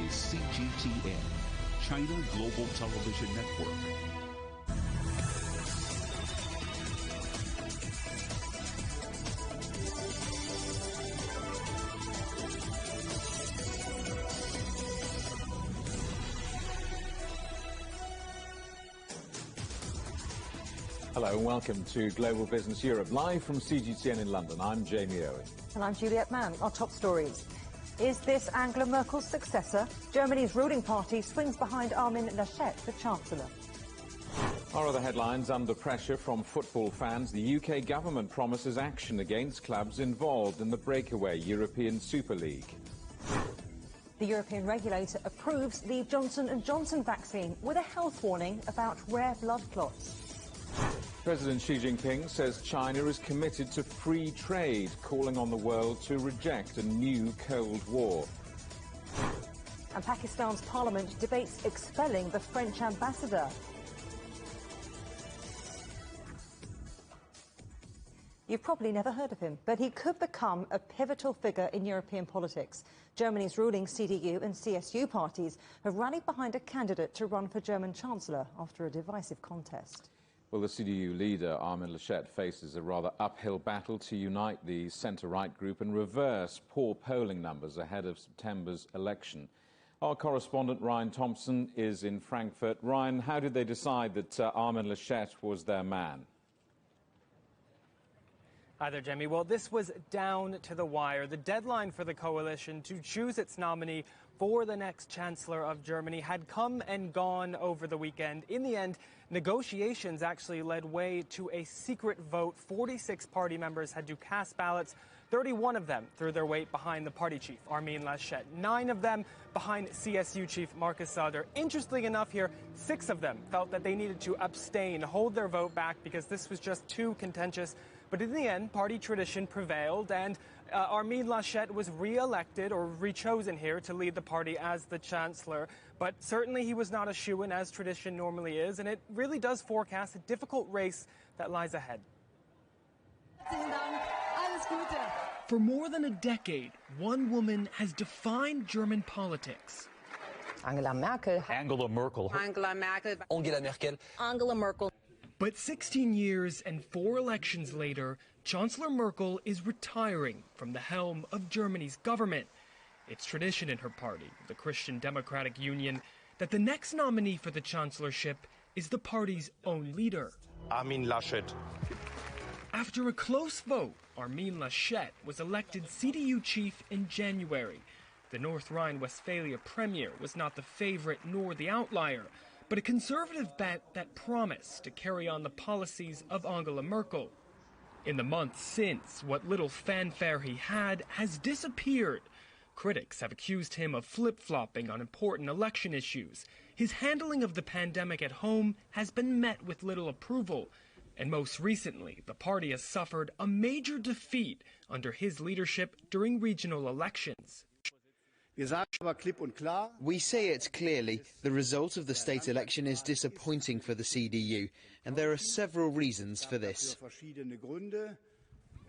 is CGTN, China Global Television Network. Hello and welcome to Global Business Europe, live from CGTN in London. I'm Jamie Owen. And I'm Juliette Mann. Our top stories. Is this Angela Merkel's successor? Germany's ruling party swings behind Armin Laschet for Chancellor. Our other headlines: under pressure from football fans, the UK government promises action against clubs involved in the breakaway European Super League. The European regulator approves the Johnson & Johnson vaccine with a health warning about rare blood clots. President Xi Jinping says China is committed to free trade, calling on the world to reject a new Cold War. And Pakistan's parliament debates expelling the French ambassador. You've probably never heard of him, but he could become a pivotal figure in European politics. Germany's ruling CDU and CSU parties have rallied behind a candidate to run for German Chancellor after a divisive contest. Well, the CDU leader, Armin Laschet, faces a rather uphill battle to unite the centre-right group and reverse poor polling numbers ahead of September's election. Our correspondent, Ryan Thompson, is in Frankfurt. Ryan, how did they decide that Armin Laschet was their man? Hi there, Jamie. Well, this was down to the wire. The deadline for the coalition to choose its nominee for the next Chancellor of Germany had come and gone over the weekend. In the end, negotiations actually led way to a secret vote. 46 party members had to cast ballots. 31 of them threw their weight behind the party chief, Armin Laschet. 9 of them behind CSU chief Markus Söder. Interestingly enough here, 6 of them felt that they needed to abstain, hold their vote back because this was just too contentious. But in the end, party tradition prevailed, and Armin Laschet was re-elected or re-chosen here to lead the party as the chancellor. But certainly he was not a shoo-in, as tradition normally is, and it really does forecast a difficult race that lies ahead. For more than a decade, one woman has defined German politics. Angela Merkel. Angela Merkel. Angela Merkel. Angela Merkel. Angela Merkel. But 16 years and 4 elections later, Chancellor Merkel is retiring from the helm of Germany's government. It's tradition in her party, the Christian Democratic Union, that the next nominee for the chancellorship is the party's own leader, Armin Laschet. After a close vote, Armin Laschet was elected CDU chief in January. The North Rhine-Westphalia premier was not the favorite nor the outlier, but a conservative bet that promised to carry on the policies of Angela Merkel. In the months since, what little fanfare he had has disappeared. Critics have accused him of flip-flopping on important election issues. His handling of the pandemic at home has been met with little approval. And most recently, the party has suffered a major defeat under his leadership during regional elections. We say it clearly, the result of the state election is disappointing for the CDU, and there are several reasons for this.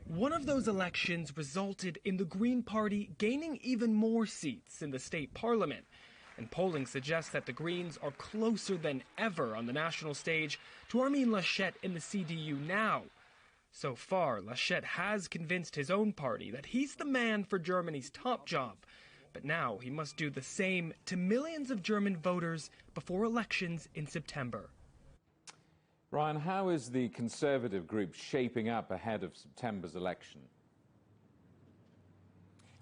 One of those elections resulted in the Green Party gaining even more seats in the state parliament, and polling suggests that the Greens are closer than ever on the national stage to Armin Laschet in the CDU now. So far, Laschet has convinced his own party that he's the man for Germany's top job. But now he must do the same to millions of German voters before elections in September. Ryan, how is the Conservative group shaping up ahead of September's election?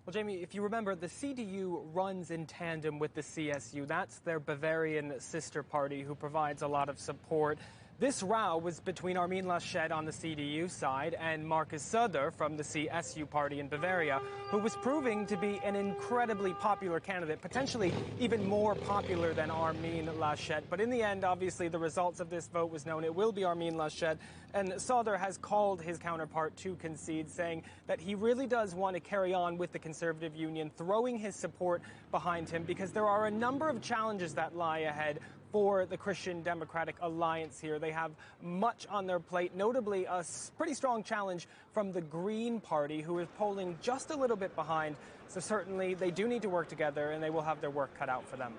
Well, Jamie, if you remember, the CDU runs in tandem with the CSU. That's their Bavarian sister party who provides a lot of support. This row was between Armin Laschet on the CDU side and Markus Söder from the CSU party in Bavaria, who was proving to be an incredibly popular candidate, potentially even more popular than Armin Laschet. But in the end, obviously, the results of this vote was known. It will be Armin Laschet. And Söder has called his counterpart to concede, saying that he really does want to carry on with the Conservative Union, throwing his support behind him because there are a number of challenges that lie ahead for the Christian Democratic Alliance here. They have much on their plate, notably a pretty strong challenge from the Green Party, who is polling just a little bit behind. So certainly they do need to work together, and they will have their work cut out for them.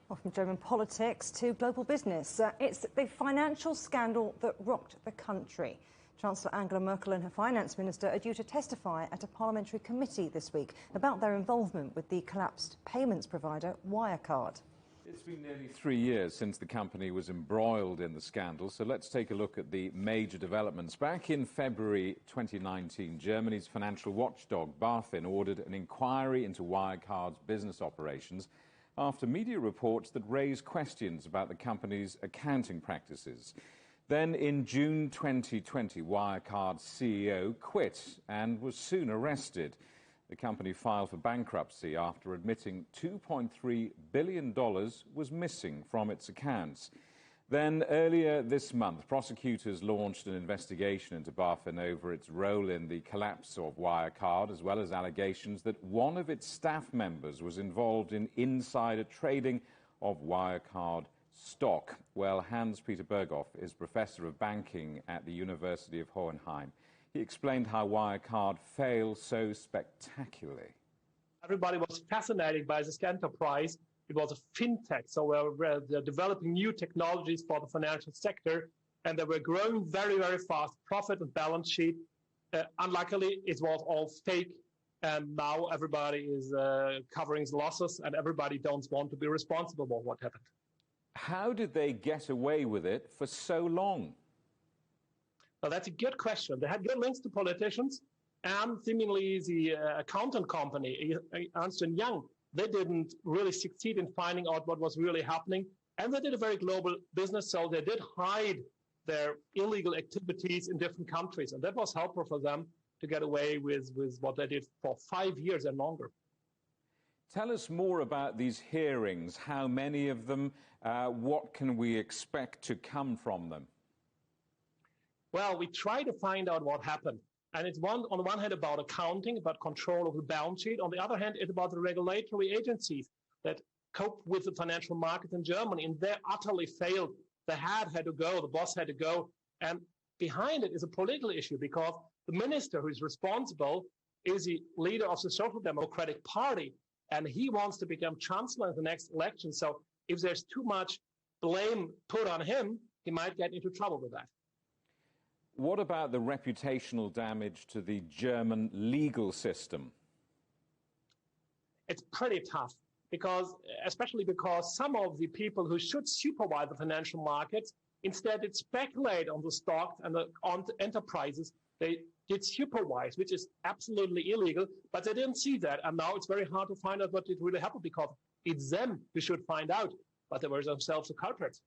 Well, from German politics to global business, it's the financial scandal that rocked the country. Chancellor Angela Merkel and her finance minister are due to testify at a parliamentary committee this week about their involvement with the collapsed payments provider Wirecard. It's been nearly 3 years since the company was embroiled in the scandal, so let's take a look at the major developments. Back in February 2019, Germany's financial watchdog BaFin ordered an inquiry into Wirecard's business operations after media reports that raised questions about the company's accounting practices. Then in June 2020, Wirecard's CEO quit and was soon arrested. The company filed for bankruptcy after admitting $2.3 billion was missing from its accounts. Then earlier this month, prosecutors launched an investigation into BaFin over its role in the collapse of Wirecard, as well as allegations that one of its staff members was involved in insider trading of Wirecard stock. Well, Hans-Peter Berghoff is Professor of Banking at the University of Hohenheim. He explained how Wirecard failed so spectacularly. Everybody was fascinated by this enterprise. It was a fintech, so they're developing new technologies for the financial sector, and they were growing very, very fast. Profit and balance sheet. Unluckily, it was all fake, and now everybody is covering the losses, and everybody don't want to be responsible for what happened. How did they get away with it for so long? Well, that's a good question. They had good links to politicians, and seemingly the accountant company, Ernst & Young, they didn't really succeed in finding out what was really happening. And they did a very global business, so they did hide their illegal activities in different countries. And that was helpful for them to get away with what they did for 5 years and longer. Tell us more about these hearings. How many of them? What can we expect to come from them? Well, we try to find out what happened. And it's on the one hand about accounting, about control of the balance sheet. On the other hand, it's about the regulatory agencies that cope with the financial market in Germany. And they utterly failed. The head had to go, the boss had to go. And behind it is a political issue because the minister who is responsible is the leader of the Social Democratic Party. And he wants to become chancellor in the next election. So if there's too much blame put on him, he might get into trouble with that. What about the reputational damage to the German legal system? It's pretty tough, especially because some of the people who should supervise the financial markets instead did speculate on the stocks and on the enterprises. They did supervise, which is absolutely illegal, but they didn't see that. And now it's very hard to find out what did really happen because it's them who should find out, but they were themselves the culprits.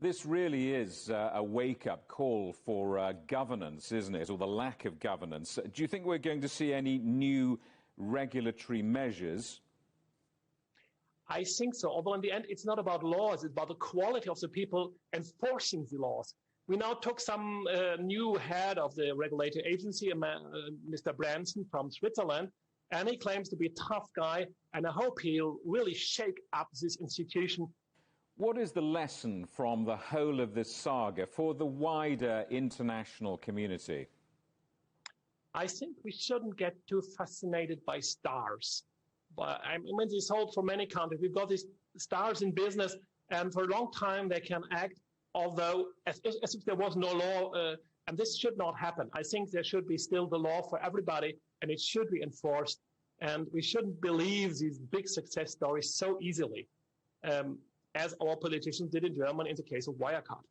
This really is a wake-up call for governance, isn't it, or the lack of governance. Do you think we're going to see any new regulatory measures? I think so, although in the end it's not about laws, it's about the quality of the people enforcing the laws. We now took some new head of the regulatory agency, Mr. Branson from Switzerland, and he claims to be a tough guy, and I hope he'll really shake up this institution. What is the lesson from the whole of this saga for the wider international community? I think we shouldn't get too fascinated by stars. But I mean, this holds for many countries. We've got these stars in business, and for a long time they can act, although as if there was no law, and this should not happen. I think there should be still the law for everybody, and it should be enforced. And we shouldn't believe these big success stories so easily. As our politicians did in Germany in the case of Wirecard.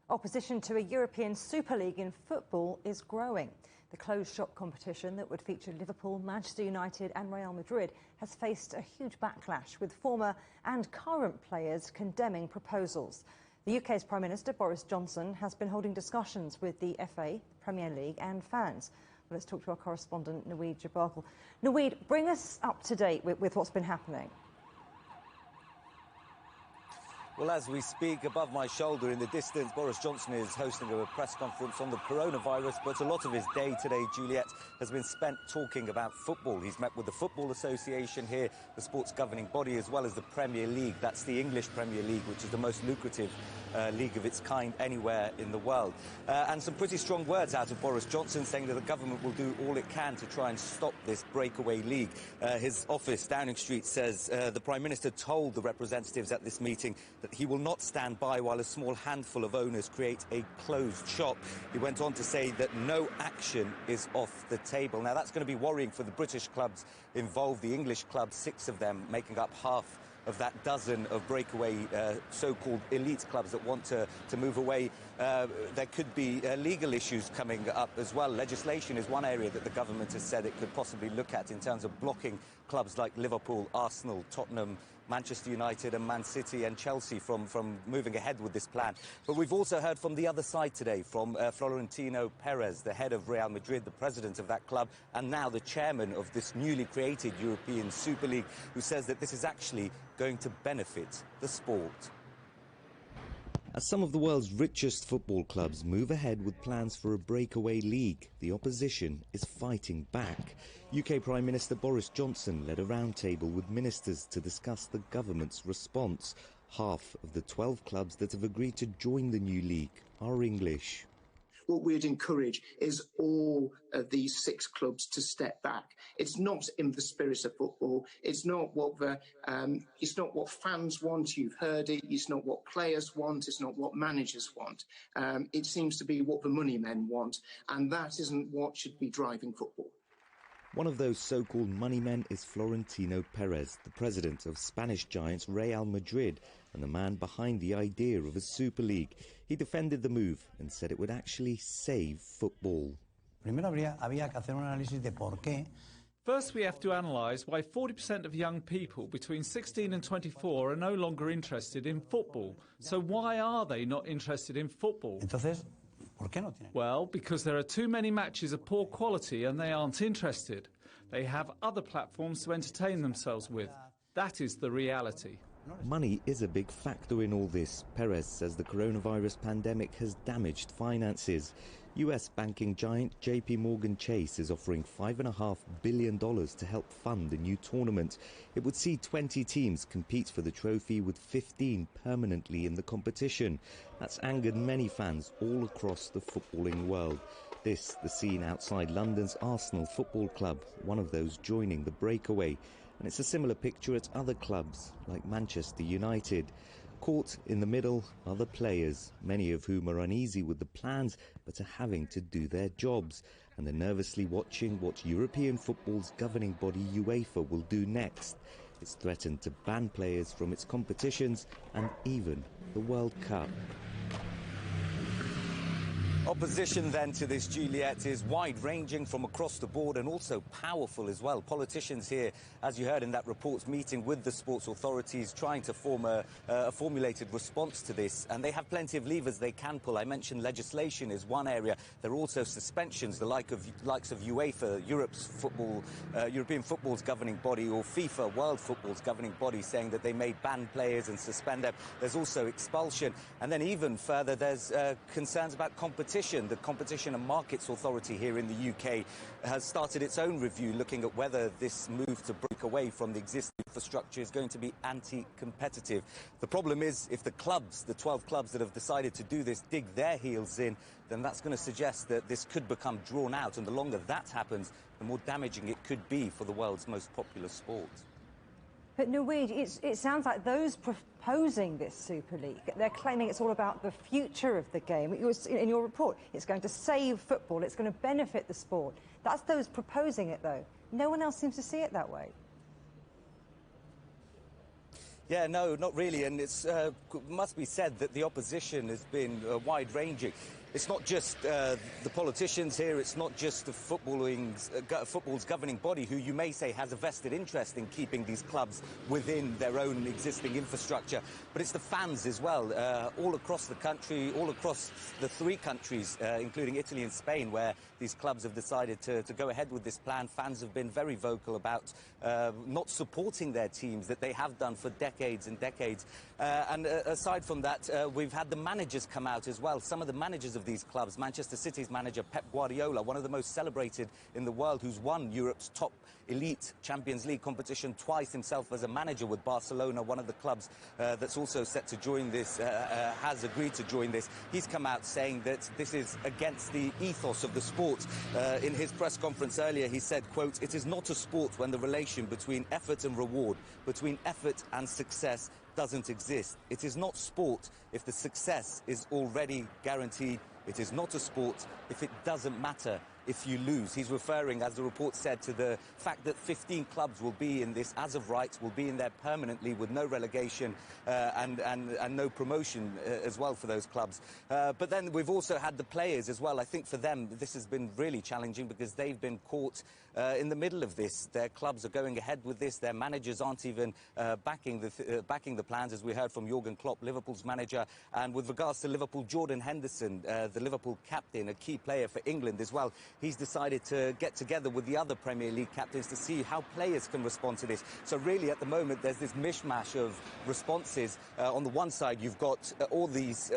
Opposition to a European Super League in football is growing. The closed-shop competition that would feature Liverpool, Manchester United and Real Madrid has faced a huge backlash, with former and current players condemning proposals. The UK's Prime Minister, Boris Johnson, has been holding discussions with the FA, Premier League and fans. Well, let's talk to our correspondent, Naweed Jabarkal. Naweed, bring us up to date with what's been happening. Well, as we speak, above my shoulder in the distance, Boris Johnson is hosting a press conference on the coronavirus, but a lot of his day today, Juliet, has been spent talking about football. He's met with the Football Association here, the sports governing body, as well as the Premier League. That's the English Premier League, which is the most lucrative league of its kind anywhere in the world. And some pretty strong words out of Boris Johnson, saying that the government will do all it can to try and stop this breakaway league. His office, Downing Street, says the Prime Minister told the representatives at this meeting that he will not stand by while a small handful of owners create a closed shop. He went on to say that no action is off the table. Now, that's going to be worrying for the British clubs involved, the English clubs, 6 of them, making up half of that dozen of breakaway so-called elite clubs that want to move away. There could be legal issues coming up as well. Legislation is one area that the government has said it could possibly look at in terms of blocking clubs like Liverpool, Arsenal, Tottenham, Manchester United and Man City and Chelsea from moving ahead with this plan. But we've also heard from the other side today, from Florentino Perez, the head of Real Madrid, the president of that club, and now the chairman of this newly created European Super League, who says that this is actually going to benefit the sport. As some of the world's richest football clubs move ahead with plans for a breakaway league, the opposition is fighting back. UK Prime Minister Boris Johnson led a roundtable with ministers to discuss the government's response. Half of the 12 clubs that have agreed to join the new league are English. What we'd encourage is all of these 6 clubs to step back. It's not in the spirit of football. It's not what fans want. You've heard it. It's not what players want. It's not what managers want. It seems to be what the money men want, and that isn't what should be driving football. One of those so-called money men is Florentino Perez, the president of Spanish giants Real Madrid and the man behind the idea of a Super League. He defended the move and said it would actually save football. First, we have to analyse why 40% of young people between 16 and 24 are no longer interested in football. So why are they not interested in football? Well, because there are too many matches of poor quality and they aren't interested. They have other platforms to entertain themselves with. That is the reality. Money is a big factor in all this. Perez says the coronavirus pandemic has damaged finances. US banking giant JP Morgan Chase is offering $5.5 billion to help fund the new tournament. It would see 20 teams compete for the trophy, with 15 permanently in the competition. That's angered many fans all across the footballing world. This, the scene outside London's Arsenal Football Club, one of those joining the breakaway. And it's a similar picture at other clubs like Manchester United. Caught in the middle are the players, many of whom are uneasy with the plans but are having to do their jobs. And they're nervously watching what European football's governing body UEFA will do next. It's threatened to ban players from its competitions and even the World Cup. Opposition then to this, Juliet, is wide-ranging from across the board and also powerful as well. Politicians here, as you heard in that report's meeting with the sports authorities, trying to form a formulated response to this. And they have plenty of levers they can pull. I mentioned legislation is one area. There are also suspensions, the likes of UEFA, European football's governing body, or FIFA, world football's governing body, saying that they may ban players and suspend them. There's also expulsion. And then even further, there's concerns about competition. The Competition and Markets Authority here in the UK has started its own review looking at whether this move to break away from the existing infrastructure is going to be anti-competitive. The problem is, if the clubs, the 12 clubs that have decided to do this, dig their heels in, then that's going to suggest that this could become drawn out, and the longer that happens, the more damaging it could be for the world's most popular sport. But Naweed, it sounds like those proposing this Super League, they're claiming it's all about the future of the game. In your report, it's going to save football, it's going to benefit the sport. That's those proposing it, though. No one else seems to see it that way. Yeah, no, not really, and it must be said that the opposition has been wide-ranging. it's not just the politicians here, it's not just the football's governing body, who you may say has a vested interest in keeping these clubs within their own existing infrastructure, but it's the fans as well, all across the country, all across the 3 countries, including Italy and Spain, where these clubs have decided to go ahead with this plan. Fans have been very vocal about not supporting their teams that they have done for decades and decades. And aside from that, we've had the managers come out as well. Some of the managers of these clubs, Manchester City's manager Pep Guardiola, one of the most celebrated in the world, who's won Europe's top elite Champions League competition twice himself as a manager with Barcelona, one of the clubs that's also set to join this, has agreed to join this. He's come out saying that this is against the ethos of the sport. In his press conference earlier, he said, quote, "It is not a sport when the relation between effort and reward, between effort and success doesn't exist. It is not sport if the success is already guaranteed. It is not a sport if it doesn't matter if you lose." He's referring, as the report said, to the fact that 15 clubs will be in this, as of right, will be in there permanently with no relegation and no promotion as well for those clubs. But then we've also had the players as well. I think for them this has been really challenging because they've been caught in the middle of this. Their clubs are going ahead with this. Their managers aren't even backing the plans, as we heard from Jurgen Klopp, Liverpool's manager. And with regards to Liverpool, Jordan Henderson, the Liverpool captain, a key player for England as well, he's decided to get together with the other Premier League captains to see how players can respond to this. So really, at the moment, there's this mishmash of responses. On the one side, you've got all these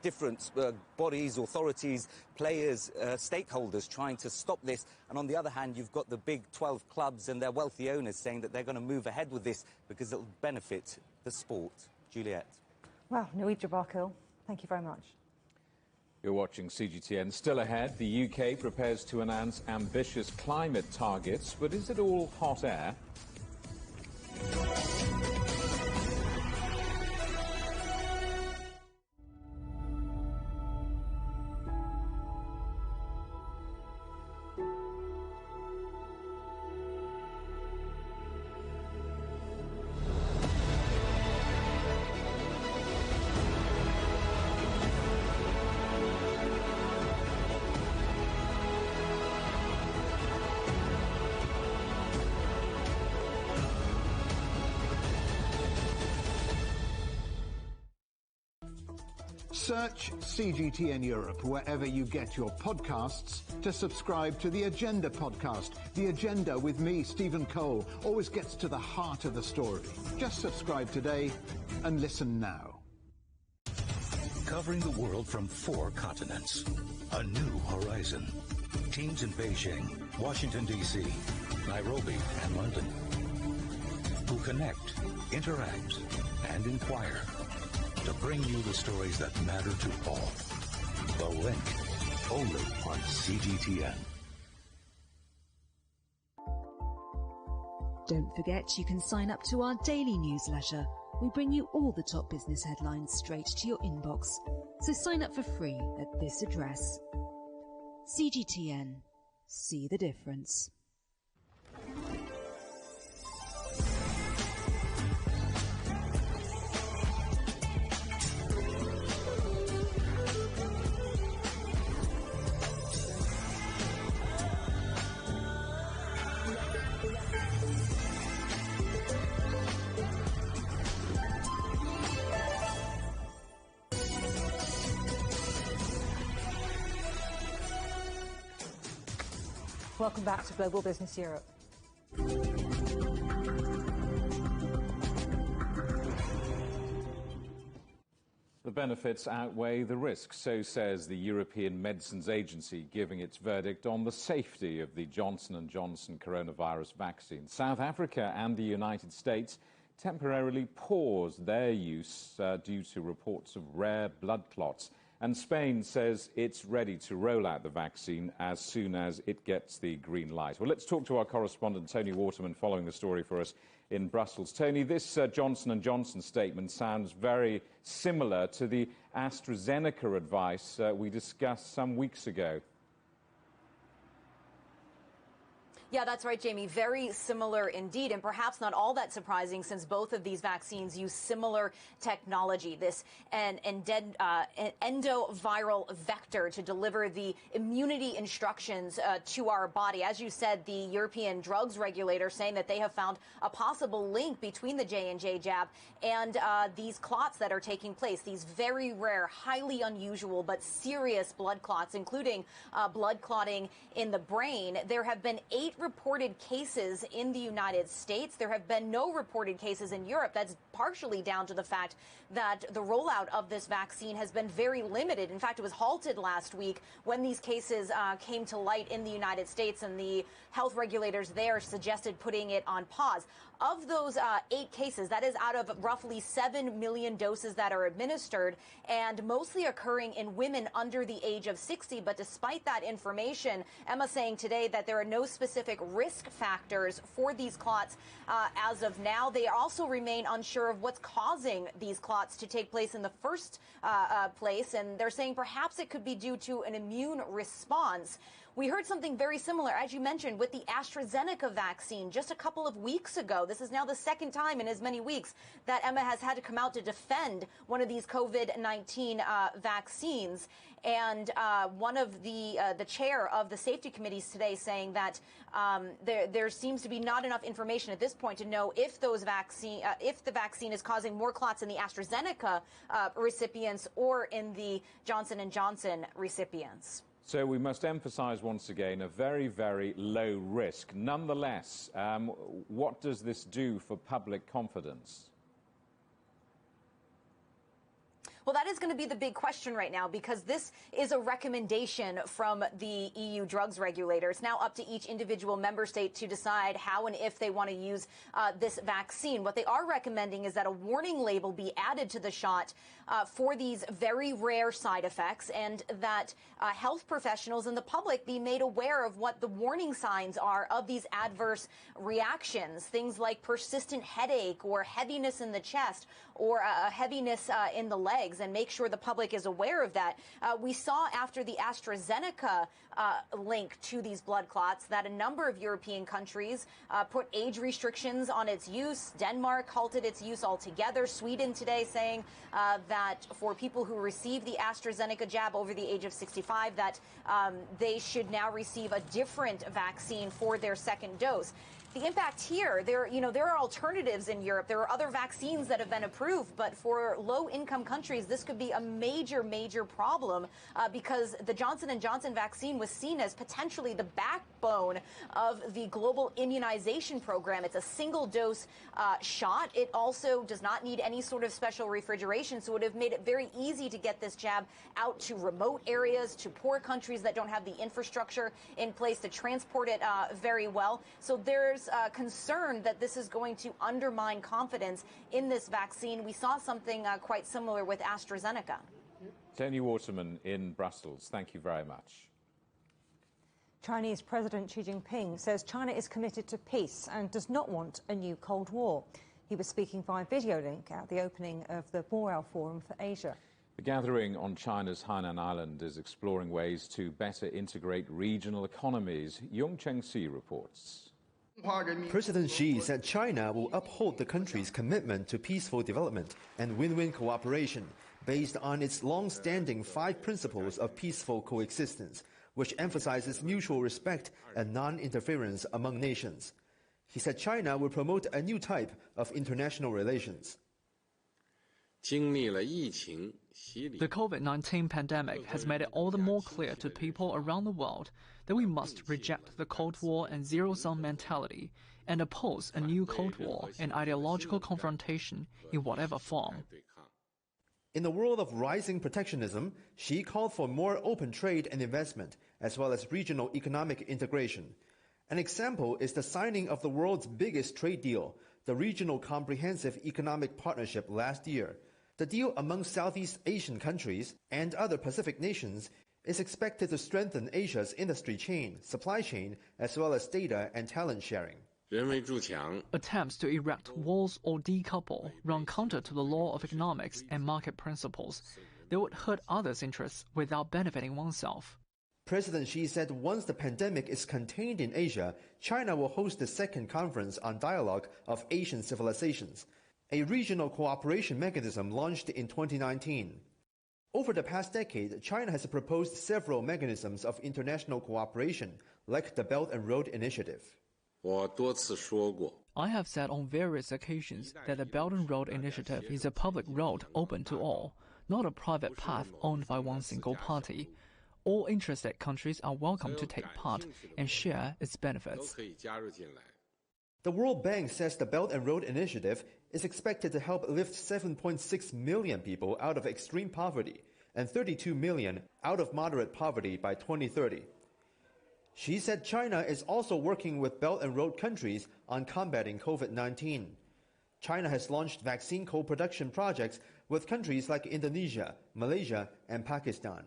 different bodies, authorities, players, stakeholders trying to stop this. And on the other hand, you've got the big 12 clubs and their wealthy owners saying that they're going to move ahead with this because it'll benefit the sport. Juliet. Wow, Noeed Jabakil, thank you very much. You're watching CGTN. Still ahead, the UK prepares to announce ambitious climate targets, but is it all hot air? Search CGTN Europe wherever you get your podcasts to subscribe to The Agenda podcast. The Agenda with me, Stephen Cole, always gets to the heart of the story. Just subscribe today and listen now. Covering the world from 4 continents. A new horizon. Teams in Beijing, Washington, D.C., Nairobi, and London. Who connect, interact, and inquire to bring you the stories that matter to all. The Link, only on CGTN. Don't forget you can sign up to our daily newsletter. We bring you all the top business headlines straight to your inbox. So sign up for free at this address. CGTN. See the difference. Welcome back to Global Business Europe. The benefits outweigh the risks, so says the European Medicines Agency, giving its verdict on the safety of the Johnson & Johnson coronavirus vaccine. South Africa and the United States temporarily paused their use due to reports of rare blood clots. And Spain says it's ready to roll out the vaccine as soon as it gets the green light. Well, let's talk to our correspondent, Tony Waterman, following the story for us in Brussels. Tony, this Johnson & Johnson statement sounds very similar to the AstraZeneca advice we discussed some weeks ago. Yeah, that's right, Jamie. Very similar indeed, and perhaps not all that surprising since both of these vaccines use similar technology, this endoviral vector to deliver the immunity instructions to our body. As you said, the European drugs regulator saying that they have found a possible link between the J&J jab and these clots that are taking place, these very rare, highly unusual, but serious blood clots, including blood clotting in the brain. There have been 8 reported cases in the United States. There have been no reported cases in Europe. That's partially down to the fact that the rollout of this vaccine has been very limited. In fact, it was halted last week when these cases came to light in the United States, and the health regulators there suggested putting it on pause. Of those 8 cases, that is out of roughly 7 million doses that are administered, and mostly occurring in women under the age of 60. But despite that information, Emma saying today that there are no specific risk factors for these clots as of now. They also remain unsure of what's causing these clots to take place in the first place, and they're saying perhaps it could be due to an immune response. We heard something very similar, as you mentioned, with the AstraZeneca vaccine just a couple of weeks ago. This is now the second time in as many weeks that Emma has had to come out to defend one of these COVID-19 vaccines. And one of the chair of the safety committees today saying that there seems to be not enough information at this point to know if if the vaccine is causing more clots in the AstraZeneca recipients or in the Johnson & Johnson recipients. So we must emphasize once again a very, very low risk. Nonetheless, what does this do for public confidence? Well, that is going to be the big question right now, because this is a recommendation from the EU drugs regulator. It's now up to each individual member state to decide how and if they want to use this vaccine. What they are recommending is that a warning label be added to the shot for these very rare side effects, and that health professionals and the public be made aware of what the warning signs are of these adverse reactions. Things like persistent headache or heaviness in the chest or heaviness in the legs, and make sure the public is aware of that. We saw after the AstraZeneca link to these blood clots that a number of European countries put age restrictions on its use. Denmark halted its use altogether. Sweden today saying that for people who receive the AstraZeneca jab over the age of 65, that they should now receive a different vaccine for their second dose. The impact here, there are alternatives in Europe. There are other vaccines that have been approved, but for low-income countries, this could be a major, major problem because the Johnson & Johnson vaccine was seen as potentially the backbone of the global immunization program. It's a single-dose shot. It also does not need any sort of special refrigeration, so it would have made it very easy to get this jab out to remote areas, to poor countries that don't have the infrastructure in place to transport it very well. So there's concern that this is going to undermine confidence in this vaccine. We saw something quite similar with AstraZeneca. Tony Waterman in Brussels, thank you very much. Chinese President Xi Jinping says China is committed to peace and does not want a new Cold War. He was speaking via video link at the opening of the Boreal Forum for Asia. The gathering on China's Hainan Island is exploring ways to better integrate regional economies. Yung Cheng-si reports. President Xi said China will uphold the country's commitment to peaceful development and win-win cooperation based on its long-standing 5 principles of peaceful coexistence, which emphasizes mutual respect and non-interference among nations. He said China will promote a new type of international relations. The COVID-19 pandemic has made it all the more clear to people around the world that we must reject the Cold War and zero-sum mentality and oppose a new Cold War and ideological confrontation in whatever form. In the world of rising protectionism, Xi called for more open trade and investment, as well as regional economic integration. An example is the signing of the world's biggest trade deal, the Regional Comprehensive Economic Partnership, last year. The deal among Southeast Asian countries and other Pacific nations is expected to strengthen Asia's industry chain, supply chain, as well as data and talent sharing. Attempts to erect walls or decouple run counter to the law of economics and market principles. They would hurt others' interests without benefiting oneself. President Xi said once the pandemic is contained in Asia, China will host the second conference on dialogue of Asian civilizations, a regional cooperation mechanism launched in 2019. Over the past decade, China has proposed several mechanisms of international cooperation, like the Belt and Road Initiative. I have said on various occasions that the Belt and Road Initiative is a public road open to all, not a private path owned by one single party. All interested countries are welcome to take part and share its benefits. The World Bank says the Belt and Road Initiative is expected to help lift 7.6 million people out of extreme poverty and 32 million out of moderate poverty by 2030. She said China is also working with Belt and Road countries on combating COVID-19. China has launched vaccine co-production projects with countries like Indonesia, Malaysia, and Pakistan.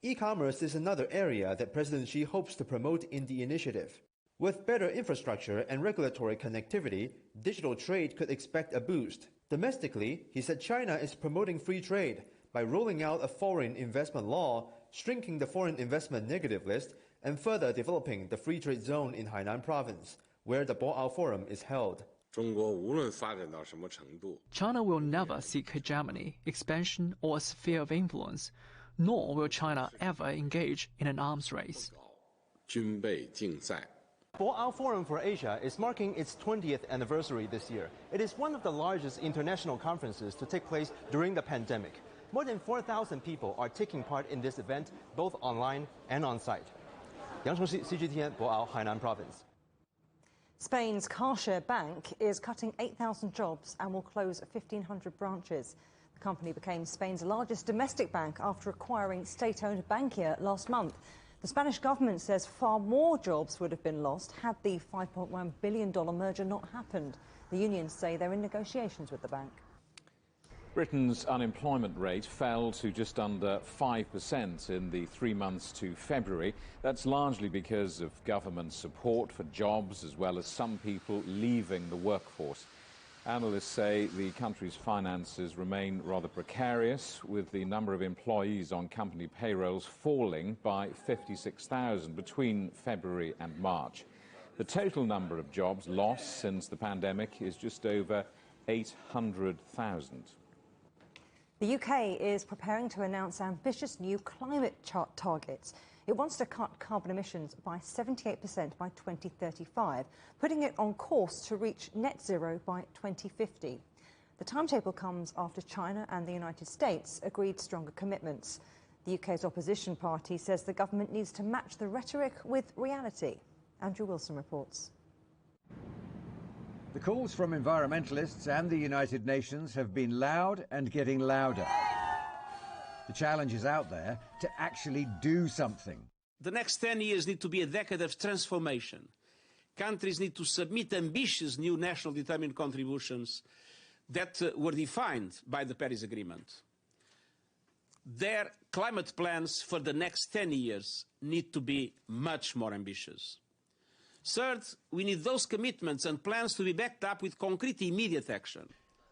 E-commerce is another area that President Xi hopes to promote in the initiative. With better infrastructure and regulatory connectivity, digital trade could expect a boost. Domestically, he said China is promoting free trade by rolling out a foreign investment law, shrinking the foreign investment negative list, and further developing the free trade zone in Hainan province, where the Boao Forum is held. China will never seek hegemony, expansion, or a sphere of influence, nor will China ever engage in an arms race. Boao Forum for Asia is marking its 20th anniversary this year. It is one of the largest international conferences to take place during the pandemic. More than 4,000 people are taking part in this event, both online and on-site. Yang Chongxi, CGTN, Boao, Hainan Province. Spain's Caixa Bank is cutting 8,000 jobs and will close 1,500 branches. The company became Spain's largest domestic bank after acquiring state-owned Bankia last month. The Spanish government says far more jobs would have been lost had the $5.1 billion merger not happened. The unions say they're in negotiations with the bank. Britain's unemployment rate fell to just under 5% in the 3 months to February. That's largely because of government support for jobs, as well as some people leaving the workforce. Analysts say the country's finances remain rather precarious, with the number of employees on company payrolls falling by 56,000 between February and March. The total number of jobs lost since the pandemic is just over 800,000. The UK is preparing to announce ambitious new climate targets. It wants to cut carbon emissions by 78% by 2035, putting it on course to reach net zero by 2050. The timetable comes after China and the United States agreed stronger commitments. The UK's opposition party says the government needs to match the rhetoric with reality. Andrew Wilson reports. The calls from environmentalists and the United Nations have been loud and getting louder. The challenge is out there to actually do something. The next 10 years need to be a decade of transformation. Countries need to submit ambitious new national determined contributions that were defined by the Paris Agreement. Their climate plans for the next 10 years need to be much more ambitious. Third, we need those commitments and plans to be backed up with concrete immediate action.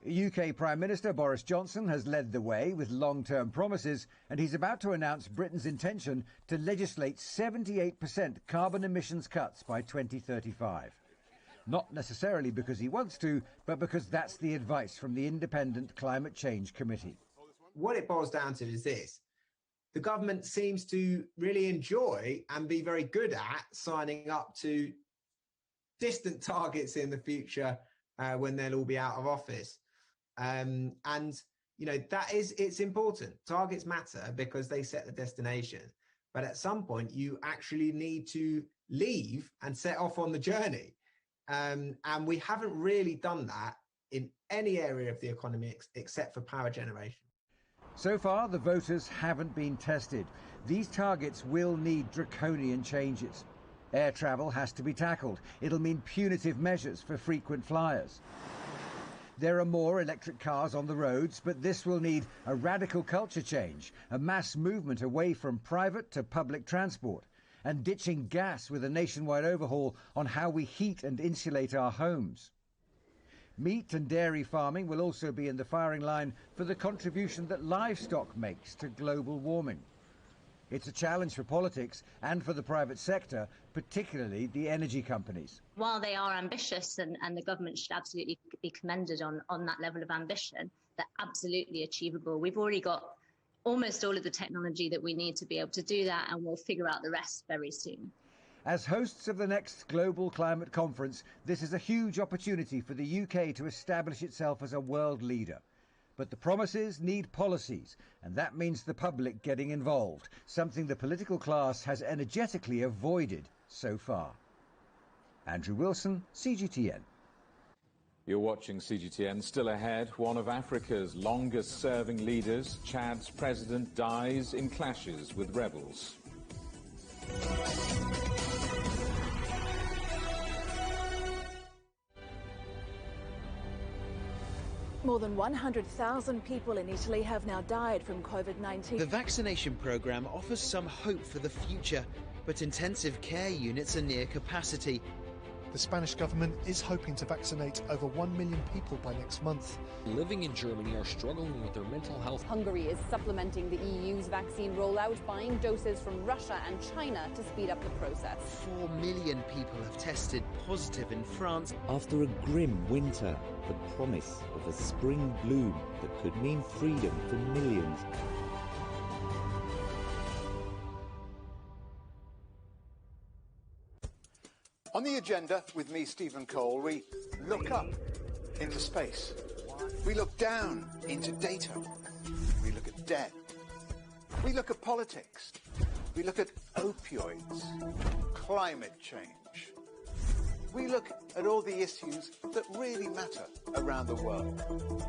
UK Prime Minister Boris Johnson has led the way with long-term promises, and he's about to announce Britain's intention to legislate 78% carbon emissions cuts by 2035. Not necessarily because he wants to, but because that's the advice from the Independent Climate Change Committee. What it boils down to is this. The government seems to really enjoy and be very good at signing up to distant targets in the future when they'll all be out of office. And, you know, it's important. Targets matter because they set the destination. But at some point, you actually need to leave and set off on the journey. And we haven't really done that in any area of the economy except for power generation. So far, the voters haven't been tested. These targets will need draconian changes. Air travel has to be tackled. It'll mean punitive measures for frequent flyers. There are more electric cars on the roads, but this will need a radical culture change, a mass movement away from private to public transport, and ditching gas with a nationwide overhaul on how we heat and insulate our homes. Meat and dairy farming will also be in the firing line for the contribution that livestock makes to global warming. It's a challenge for politics and for the private sector, particularly the energy companies. While they are ambitious, and the government should absolutely be commended on that level of ambition, they're absolutely achievable. We've already got almost all of the technology that we need to be able to do that, and we'll figure out the rest very soon. As hosts of the next global climate conference, this is a huge opportunity for the UK to establish itself as a world leader. But the promises need policies, and that means the public getting involved, something the political class has energetically avoided so far. Andrew Wilson, CGTN. You're watching CGTN. Still ahead, one of Africa's longest-serving leaders, Chad's president, dies in clashes with rebels. More than 100,000 people in Italy have now died from COVID-19. The vaccination programme offers some hope for the future, but intensive care units are near capacity. The Spanish government is hoping to vaccinate over 1 million people by next month. Living in Germany are struggling with their mental health. Hungary is supplementing the EU's vaccine rollout, buying doses from Russia and China to speed up the process. 4 million people have tested positive in France. After a grim winter, the promise of a spring bloom that could mean freedom for millions. On the agenda with me, Stephen Cole, we look up into space. We look down into data. We look at debt. We look at politics. We look at opioids, climate change. We look at all the issues that really matter around the world.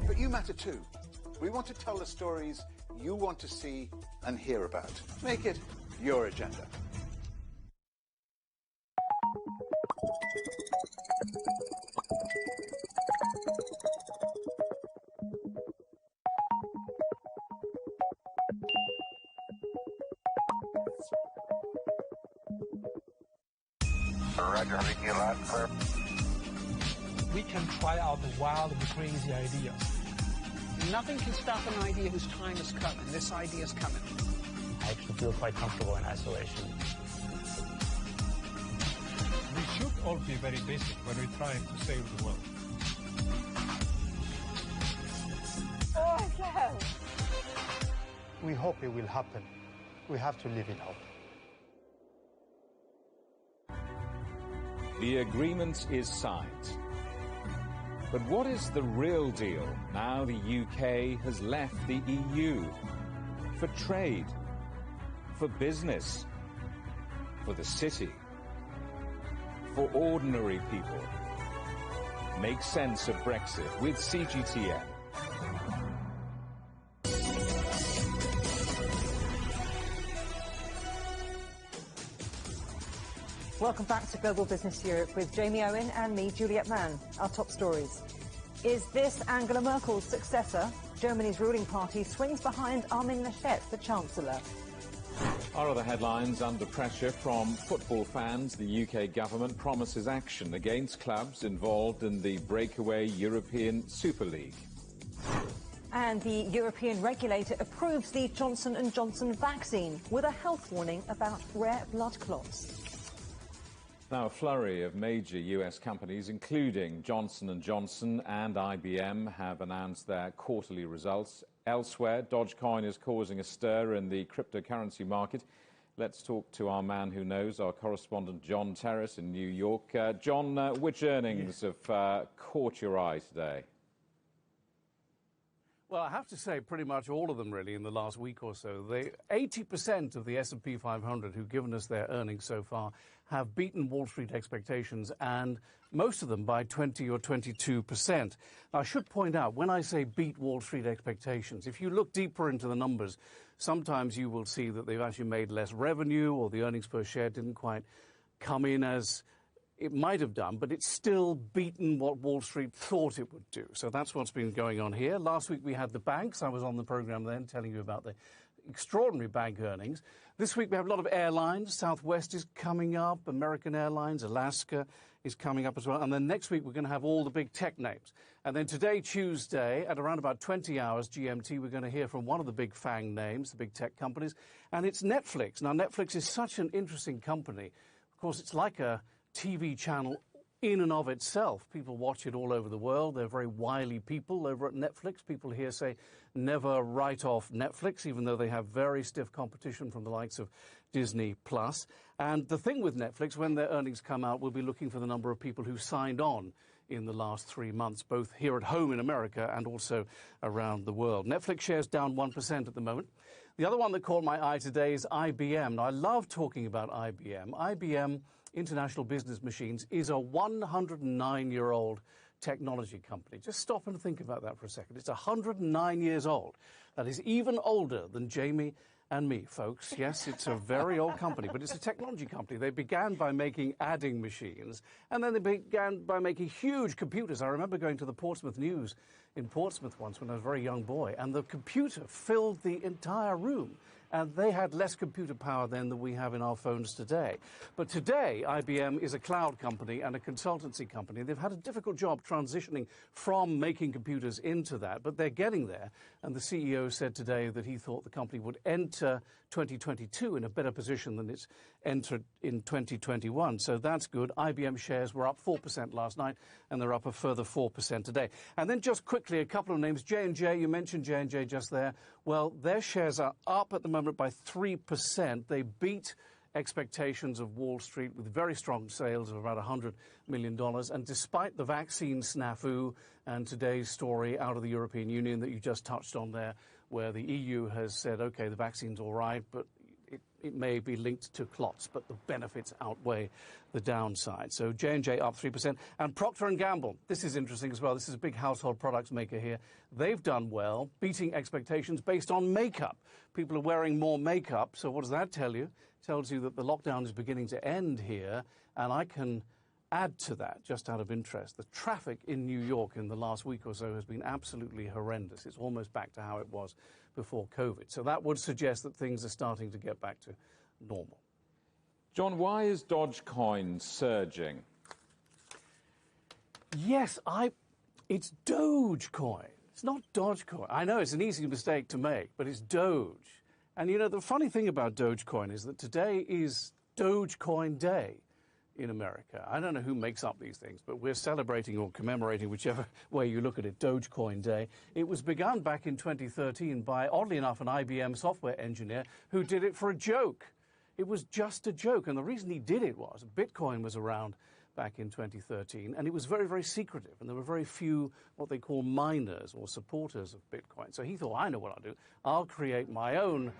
But you matter too. We want to tell the stories you want to see and hear about. Make it your agenda. We can try out the wild and crazy ideas. Nothing can stop an idea whose time is coming. This idea is coming. I actually feel quite comfortable in isolation. We should all be very basic when we're trying to save the world. Oh, no. We hope it will happen. We have to live in hope. The agreement is signed. But what is the real deal now the UK has left the EU? For trade, for business, for the city, for ordinary people. Make sense of Brexit with CGTN. Welcome back to Global Business Europe with Jamie Owen and me, Juliet Mann. Our top stories. Is this Angela Merkel's successor? Germany's ruling party swings behind Armin Laschet for Chancellor. Our other headlines: under pressure from football fans, the UK government promises action against clubs involved in the breakaway European Super League. And the European regulator approves the Johnson & Johnson vaccine with a health warning about rare blood clots. Now, a flurry of major US companies, including Johnson & Johnson and IBM, have announced their quarterly results. Elsewhere, Dogecoin is causing a stir in the cryptocurrency market. Let's talk to our man who knows, our correspondent John Terrace in New York. John, which earnings have caught your eye today? Well, I have to say pretty much all of them, really, in the last week or so. 80% of the S&P 500 who've given us their earnings so far have beaten Wall Street expectations, and most of them by 20 or 22%. Now, I should point out, when I say beat Wall Street expectations, if you look deeper into the numbers, sometimes you will see that they've actually made less revenue, or the earnings per share didn't quite come in as it might have done, but it's still beaten what Wall Street thought it would do. So that's what's been going on here. Last week we had the banks. I was on the program then telling you about the extraordinary bank earnings. This week we have a lot of airlines. Southwest is coming up, American Airlines, Alaska is coming up as well. And then next week, we're going to have all the big tech names. And then today, Tuesday, at around about 20 hours GMT, we're going to hear from one of the big FANG names, the big tech companies, and it's Netflix. Now, Netflix is such an interesting company. Of course, it's like a TV channel in and of itself. People watch it all over the world. They're very wily people over at Netflix. People here say never write off Netflix, even though they have very stiff competition from the likes of Disney+. And the thing with Netflix, when their earnings come out, we'll be looking for the number of people who signed on in the last 3 months, both here at home in America and also around the world. Netflix shares down 1% at the moment. The other one that caught my eye today is IBM. Now, I love talking about IBM. IBM, International Business Machines, is a 109-year-old technology company. Just stop and think about that for a second. It's 109 years old. That is even older than Jamie and me, folks. Yes, it's a very old company, but it's a technology company. They began by making adding machines, and then they began by making huge computers. I remember going to the Portsmouth News in Portsmouth once when I was a very young boy, and the computer filled the entire room. And they had less computer power then than we have in our phones today. But today, IBM is a cloud company and a consultancy company. They've had a difficult job transitioning from making computers into that, but they're getting there. And the CEO said today that he thought the company would enter 2022 in a better position than it's entered in 2021. So that's good. IBM shares were up 4% last night, and they're up a further 4% today. And then just quickly, a couple of names. J&J, you mentioned J&J just there. Well, their shares are up at the moment by 3%. They beat expectations of Wall Street with very strong sales of about $100 million. And despite the vaccine snafu and today's story out of the European Union that you just touched on there, where the EU has said, OK, the vaccine's all right, but it may be linked to clots, but the benefits outweigh the downside. So J&J up 3%. And Procter & Gamble, this is interesting as well. This is a big household products maker here. They've done well, beating expectations based on makeup. People are wearing more makeup. So what does that tell you? It tells you that the lockdown is beginning to end here. And I can add to that, just out of interest, the traffic in New York in the last week or so has been absolutely horrendous. It's almost back to how it was before COVID. So that would suggest that things are starting to get back to normal. John, why is Dogecoin surging? Yes, it's Dogecoin. It's not Dogecoin. I know it's an easy mistake to make, but it's Doge. And, you know, the funny thing about Dogecoin is that today is Dogecoin Day in America. I don't know who makes up these things, but we're celebrating or commemorating, whichever way you look at it, Dogecoin Day. It was begun back in 2013 by, oddly enough, an IBM software engineer who did it for a joke. It was just a joke. And the reason he did it was Bitcoin was around back in 2013, and it was very, very secretive. And there were very few what they call miners or supporters of Bitcoin. So he thought, I know what I'll do. I'll create my own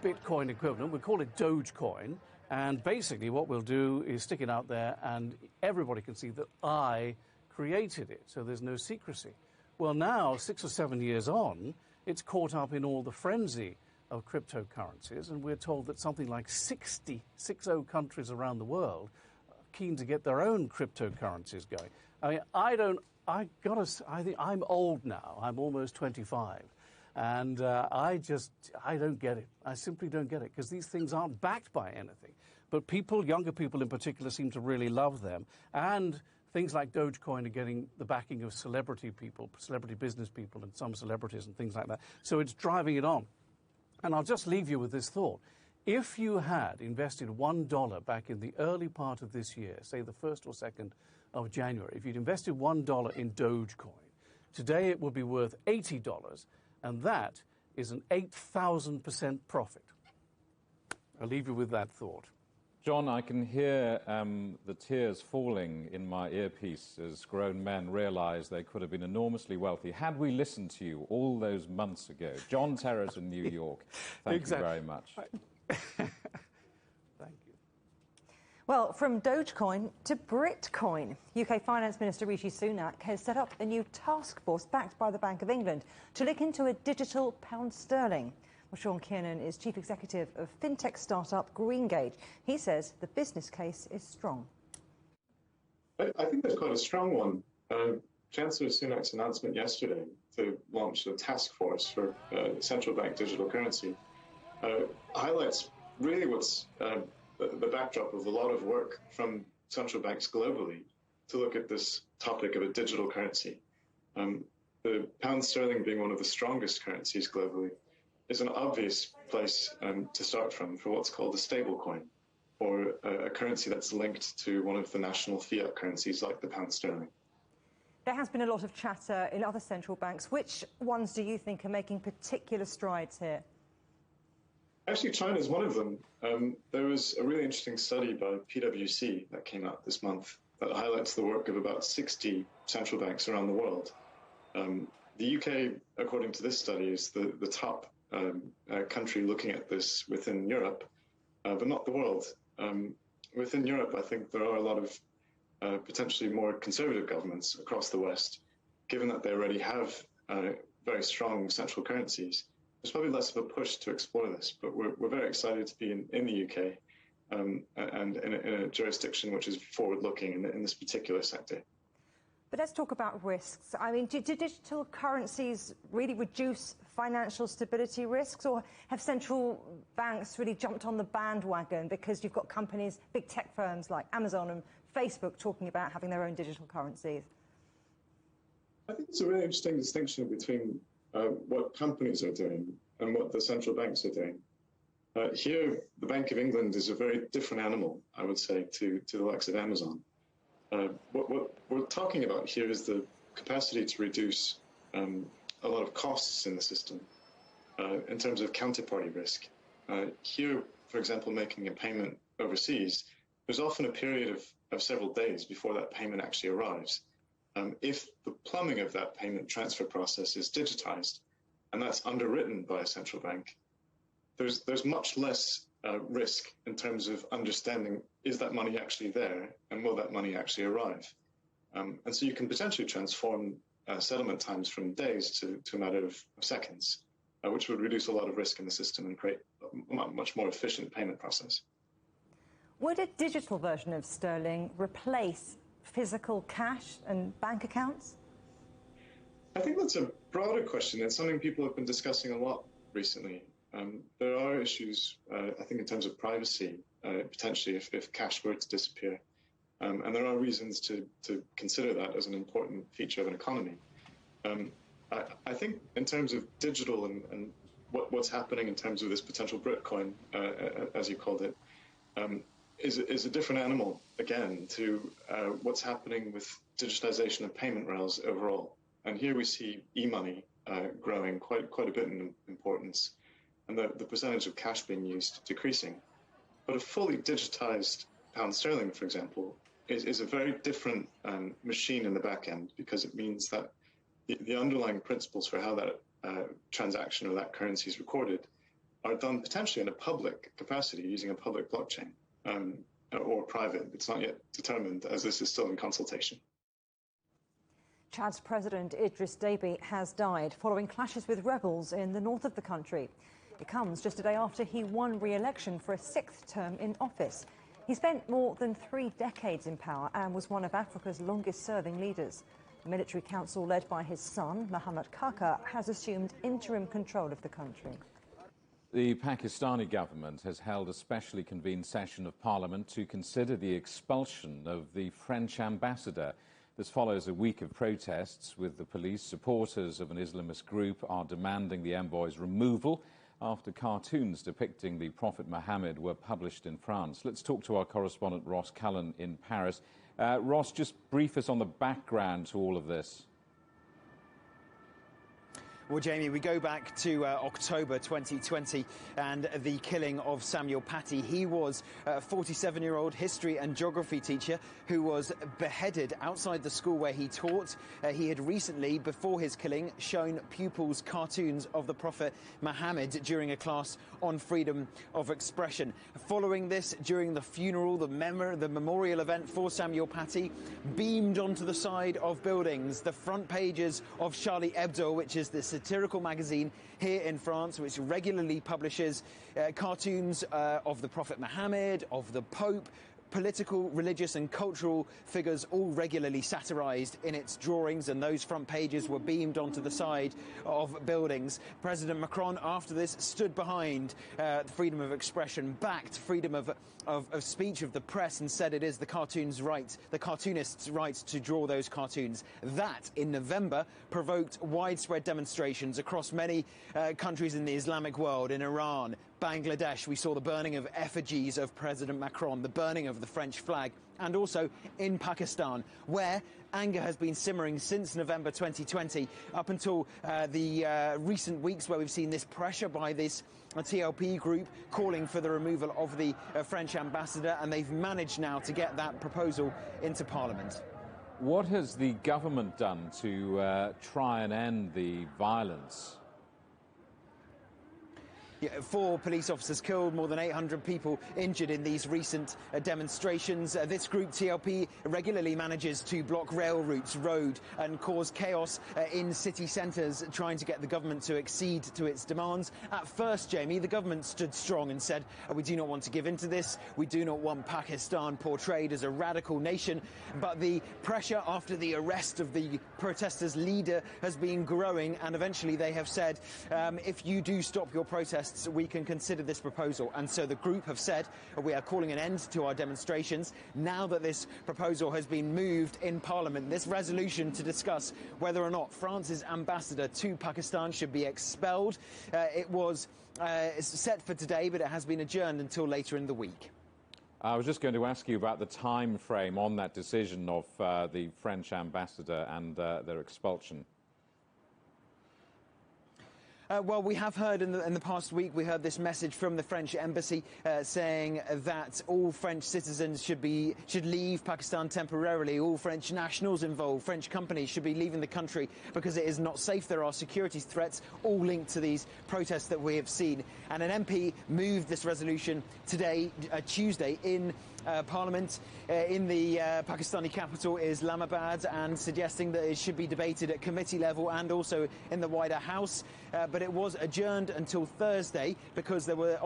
Bitcoin equivalent. We'll call it Dogecoin. And basically what we'll do is stick it out there and everybody can see that I created it. So there's no secrecy. Well, now, 6 or 7 years on, it's caught up in all the frenzy of cryptocurrencies. And we're told that something like 60 countries around the world are keen to get their own cryptocurrencies going. I mean, I think I'm old now. I'm almost 25. And I don't get it. I simply don't get it, because these things aren't backed by anything. But people, younger people in particular, seem to really love them. And things like Dogecoin are getting the backing of celebrity people, celebrity business people, and some celebrities and things like that. So it's driving it on. And I'll just leave you with this thought. If you had invested $1 back in the early part of this year, say the 1st or 2nd of January, if you'd invested $1 in Dogecoin, today it would be worth $80. And that is an 8,000% profit. I'll leave you with that thought. John, I can hear the tears falling in my earpiece as grown men realise they could have been enormously wealthy had we listened to you all those months ago. John Terrors in New York, thank you very much. Well, from Dogecoin to Britcoin, UK Finance Minister Rishi Sunak has set up a new task force backed by the Bank of England to look into a digital pound sterling. Well, Sean Kiernan is chief executive of fintech startup Greengage. He says the business case is strong. I think there's quite a strong one. Chancellor Sunak's announcement yesterday to launch a task force for central bank digital currency highlights really what's the backdrop of a lot of work from central banks globally to look at this topic of a digital currency. The pound sterling being one of the strongest currencies globally is an obvious place to start from for what's called a stable coin, or a currency that's linked to one of the national fiat currencies like the pound sterling. There has been a lot of chatter in other central banks. Which ones do you think are making particular strides here? Actually, China is one of them. There was a really interesting study by PwC that came out this month that highlights the work of about 60 central banks around the world. The UK, according to this study, is the top country looking at this within Europe, but not the world. Within Europe, I think there are a lot of potentially more conservative governments across the West, given that they already have very strong central currencies. There's probably less of a push to explore this, but we're very excited to be in the UK and in a jurisdiction which is forward-looking in this particular sector. But let's talk about risks. I mean, do digital currencies really reduce financial stability risks, or have central banks really jumped on the bandwagon because you've got companies, big tech firms like Amazon and Facebook talking about having their own digital currencies? I think it's a really interesting distinction between what companies are doing and what the central banks are doing. Here, the Bank of England is a very different animal, I would say, to the likes of Amazon. What we're talking about here is the capacity to reduce a lot of costs in the system in terms of counterparty risk. Here, for example, making a payment overseas, there's often a period of several days before that payment actually arrives. If the plumbing of that payment transfer process is digitized, and that's underwritten by a central bank, there's much less risk in terms of understanding, is that money actually there, and will that money actually arrive? And so you can potentially transform settlement times from days to a matter of seconds, which would reduce a lot of risk in the system and create a much more efficient payment process. Would a digital version of sterling replace physical cash and bank accounts? I think that's a broader question. It's something people have been discussing a lot recently. There are issues, I think, in terms of privacy, potentially if cash were to disappear. And there are reasons to consider that as an important feature of an economy. I think in terms of digital and what's happening in terms of this potential Bitcoin, as you called it, is a different animal, again, to what's happening with digitization of payment rails overall. And here we see e-money growing quite a bit in importance, and the percentage of cash being used decreasing. But a fully digitized pound sterling, for example, is a very different machine in the back end, because it means that the underlying principles for how that transaction or that currency is recorded are done potentially in a public capacity using a public blockchain or private. It's not yet determined, as this is still in consultation. Chad's President Idris Deby has died following clashes with rebels in the north of the country. It comes just a day after he won re-election for a 6th term in office. He spent more than 3 decades in power and was one of Africa's longest-serving leaders. The military council, led by his son, Mohammad Kaka, has assumed interim control of the country. The Pakistani government has held a specially convened session of parliament to consider the expulsion of the French ambassador. This follows a week of protests, with the police. Supporters of an Islamist group are demanding the envoy's removal after cartoons depicting the Prophet Muhammad were published in France. Let's talk to our correspondent Ross Cullen in Paris. Ross, just brief us on the background to all of this. Well, Jamie, we go back to October 2020 and the killing of Samuel Paty. He was a 47-year-old history and geography teacher who was beheaded outside the school where he taught. He had recently, before his killing, shown pupils cartoons of the Prophet Muhammad during a class on freedom of expression. Following this, during the funeral, the memorial event for Samuel Paty beamed onto the side of buildings the front pages of Charlie Hebdo, which is the satirical magazine here in France, which regularly publishes cartoons of the Prophet Muhammad, of the Pope, political, religious and cultural figures all regularly satirised in its drawings, and those front pages were beamed onto the side of buildings. President Macron, after this, stood behind freedom of expression, backed freedom of speech of the press, and said it is the cartoonist's right to draw those cartoons. That, in November, provoked widespread demonstrations across many countries in the Islamic world. In Iran, Bangladesh, we saw the burning of effigies of President Macron, the burning of the French flag, and also in Pakistan, where anger has been simmering since November 2020, up until the recent weeks, where we've seen this pressure by this TLP group calling for the removal of the French ambassador, and they've managed now to get that proposal into Parliament. What has the government done to try and end the violence? 4 police officers killed, more than 800 people injured in these recent demonstrations. This group, TLP, regularly manages to block rail routes, road, and cause chaos in city centres, trying to get the government to accede to its demands. At first, Jamie, the government stood strong and said, we do not want to give in to this. We do not want Pakistan portrayed as a radical nation. But the pressure after the arrest of the protesters' leader has been growing, and eventually they have said, if you do stop your protests, we can consider this proposal. And so the group have said, we are calling an end to our demonstrations. Now that this proposal has been moved in Parliament, this resolution to discuss whether or not France's ambassador to Pakistan should be expelled, it was set for today, but it has been adjourned until later in the week. I was just going to ask you about the time frame on that decision of the French ambassador and their expulsion. Well, we have heard in the past week, we heard this message from the French embassy saying that all French citizens should leave Pakistan temporarily. All French nationals involved, French companies, should be leaving the country because it is not safe. There are security threats, all linked to these protests that we have seen. And an MP moved this resolution today, Tuesday, in Parliament in the Pakistani capital, Islamabad, and suggesting that it should be debated at committee level and also in the wider House. But it was adjourned until Thursday because there were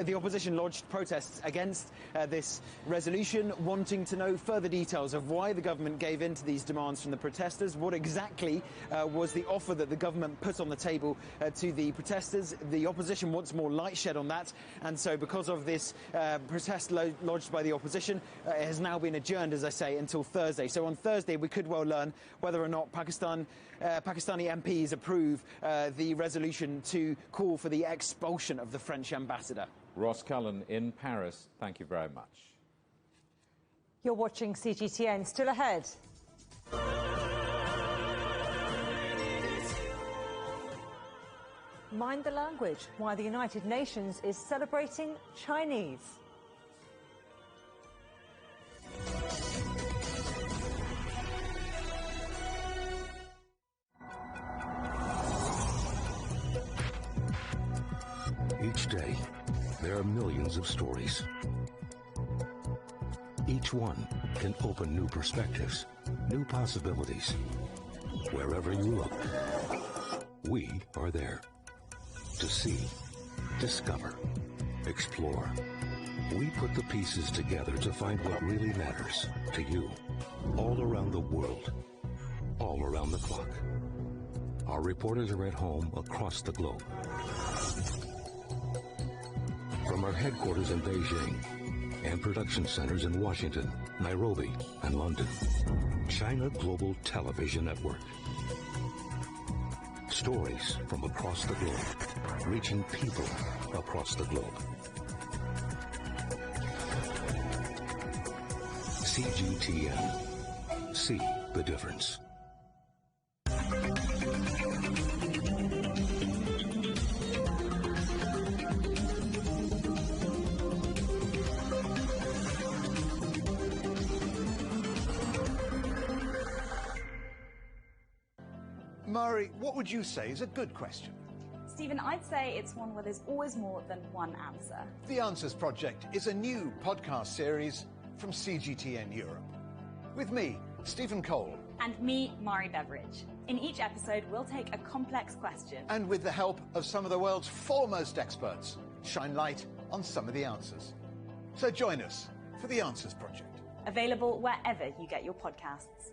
the opposition lodged protests against this resolution, wanting to know further details of why the government gave in to these demands from the protesters. What exactly was the offer that the government put on the table to the protesters? The opposition wants more light shed on that, and so because of this protest lodged by the opposition, it has now been adjourned, as I say, until Thursday. So on Thursday we could well learn whether or not Pakistani MPs approve the resolution to call for the expulsion of the French ambassador. Ross Cullen in Paris, thank you very much. You're watching CGTN. Still ahead. Mind the language, why the United Nations is celebrating Chinese. Each day, there are millions of stories. Each one can open new perspectives, new possibilities. Wherever you look, we are there. To see, discover, explore. We put the pieces together to find what really matters to you. All around the world, all around the clock. Our reporters are at home across the globe. From our headquarters in Beijing and production centers in Washington, Nairobi, and London, China Global Television Network. Stories from across the globe, reaching people across the globe. CGTN. See the difference. Murray, what would you say is a good question? Stephen, I'd say it's one where there's always more than one answer. The Answers Project is a new podcast series from CGTN Europe. With me, Stephen Cole. And me, Mari Beveridge. In each episode, we'll take a complex question. And with the help of some of the world's foremost experts, shine light on some of the answers. So join us for the Answers Project. Available wherever you get your podcasts.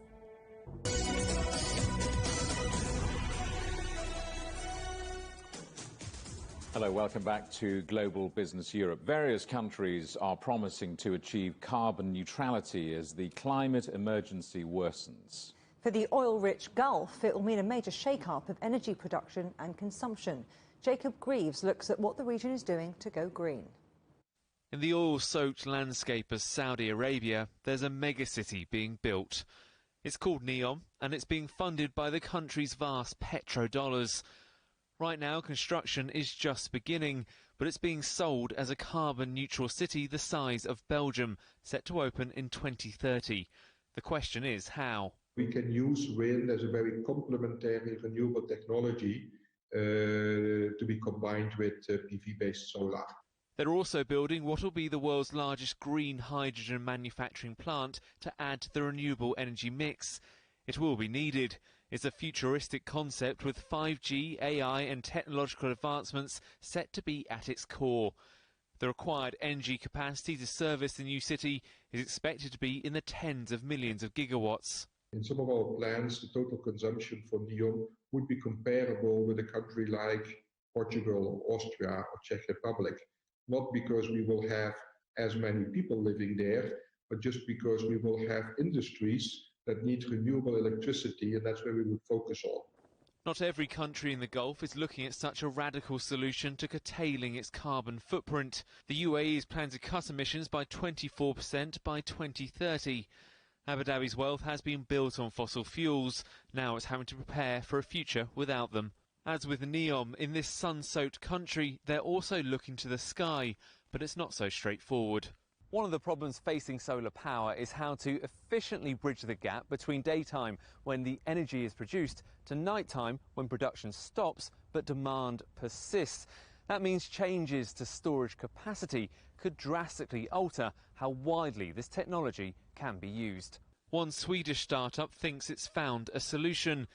Hello, welcome back to Global Business Europe. Various countries are promising to achieve carbon neutrality as the climate emergency worsens. For the oil-rich Gulf, it will mean a major shake-up of energy production and consumption. Jacob Greaves looks at what the region is doing to go green. In the oil-soaked landscape of Saudi Arabia, there's a megacity being built. It's called NEOM, and it's being funded by the country's vast petrodollars. Right now, construction is just beginning, but it's being sold as a carbon-neutral city the size of Belgium, set to open in 2030. The question is how. We can use wind as a very complementary renewable technology to be combined with PV-based solar. They're also building what will be the world's largest green hydrogen manufacturing plant to add to the renewable energy mix. It will be needed. It's a futuristic concept with 5G, AI and technological advancements set to be at its core. The required energy capacity to service the new city is expected to be in the tens of millions of gigawatts. In some of our plans, the total consumption for NEOM would be comparable with a country like Portugal, Austria or Czech Republic. Not because we will have as many people living there, but just because we will have industries that need renewable electricity, and that's where we would focus on. Not every country in the Gulf is looking at such a radical solution to curtailing its carbon footprint. The UAE is planning to cut emissions by 24% by 2030. Abu Dhabi's wealth has been built on fossil fuels. Now it's having to prepare for a future without them. As with NEOM, in this sun-soaked country, they're also looking to the sky, but it's not so straightforward. One of the problems facing solar power is how to efficiently bridge the gap between daytime, when the energy is produced, to nighttime, when production stops but demand persists. That means changes to storage capacity could drastically alter how widely this technology can be used. One Swedish startup thinks it's found a solution.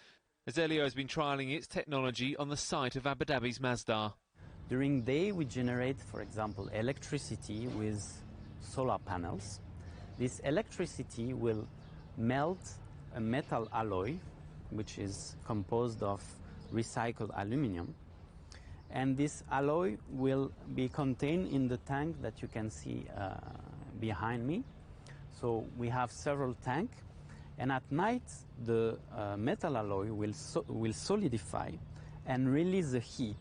Azelio has been trialling its technology on the site of Abu Dhabi's Masdar. During the day we generate, for example, electricity with solar panels. This electricity will melt a metal alloy, which is composed of recycled aluminum, and this alloy will be contained in the tank that you can see behind me. So we have several tanks, and at night the metal alloy will solidify and release the heat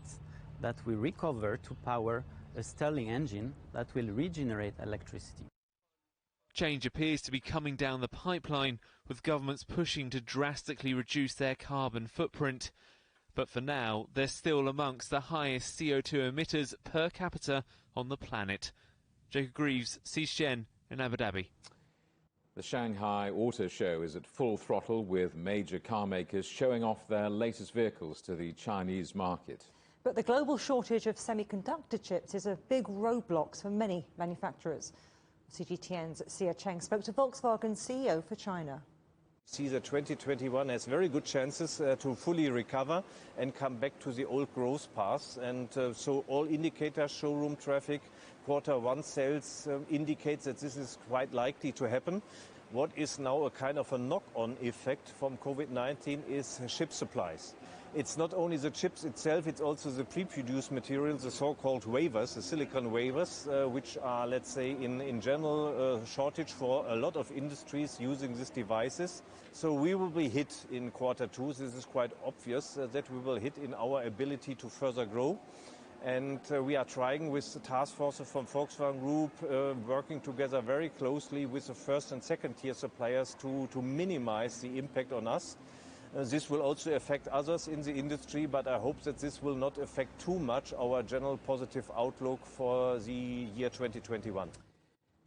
that we recover to power a Stirling engine that will regenerate electricity. Change appears to be coming down the pipeline, with governments pushing to drastically reduce their carbon footprint. But for now, they're still amongst the highest CO2 emitters per capita on the planet. Jacob Greaves, CGTN in Abu Dhabi. The Shanghai Auto Show is at full throttle, with major car makers showing off their latest vehicles to the Chinese market. But the global shortage of semiconductor chips is a big roadblock for many manufacturers. CGTN's Xia Cheng spoke to Volkswagen's CEO for China. See that 2021 has very good chances to fully recover and come back to the old growth path. And so all indicators, showroom traffic, Q1 sales indicates that this is quite likely to happen. What is now a kind of a knock-on effect from COVID-19 is chip supplies. It's not only the chips itself, it's also the pre-produced materials, the so-called wafers, the silicon wafers, which are, let's say, in general shortage for a lot of industries using these devices. So we will be hit in Q2. This is quite obvious that we will hit in our ability to further grow. And we are trying with the task force from Volkswagen Group, working together very closely with the first and second tier suppliers to minimize the impact on us. This will also affect others in the industry, but I hope that this will not affect too much our general positive outlook for the year 2021.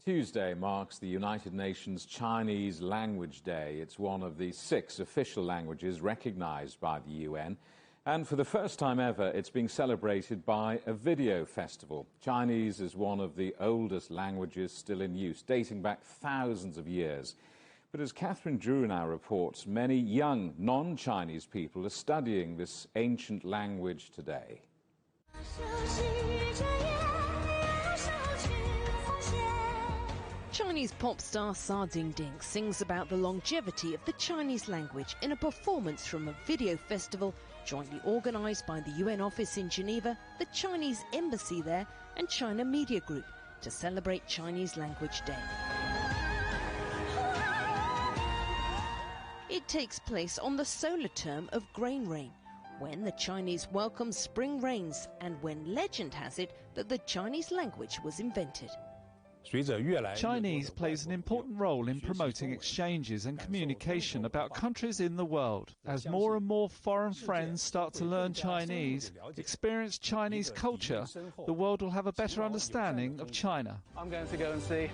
Tuesday marks the United Nations Chinese Language Day. It's one of the 6 official languages recognized by the UN. And for the first time ever, it's being celebrated by a video festival. Chinese is one of the oldest languages still in use, dating back thousands of years. But as Catherine Drew now reports, many young non-Chinese people are studying this ancient language today. Chinese pop star Sa Dingding sings about the longevity of the Chinese language in a performance from a video festival jointly organised by the UN office in Geneva, the Chinese embassy there and China Media Group to celebrate Chinese Language Day. It takes place on the solar term of grain rain, when the Chinese welcome spring rains and when legend has it that the Chinese language was invented. Chinese plays an important role in promoting exchanges and communication about countries in the world. As more and more foreign friends start to learn Chinese, experience Chinese culture, the world will have a better understanding of China. I'm going to go and see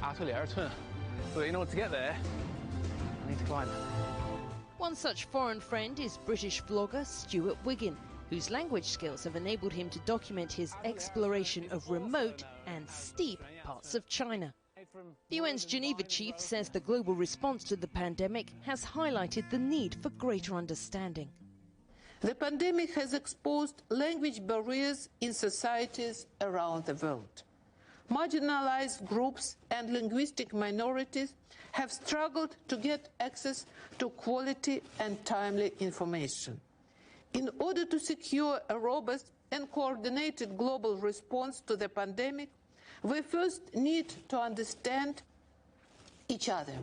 Untitled. But in order to get there, I need to climb. One such foreign friend is British vlogger Stuart Wiggin, whose language skills have enabled him to document his exploration of remote and steep parts of China. The UN's Geneva chief says the global response to the pandemic has highlighted the need for greater understanding. The pandemic has exposed language barriers in societies around the world. Marginalized groups and linguistic minorities have struggled to get access to quality and timely information. In order to secure a robust and coordinated global response to the pandemic, we first need to understand each other.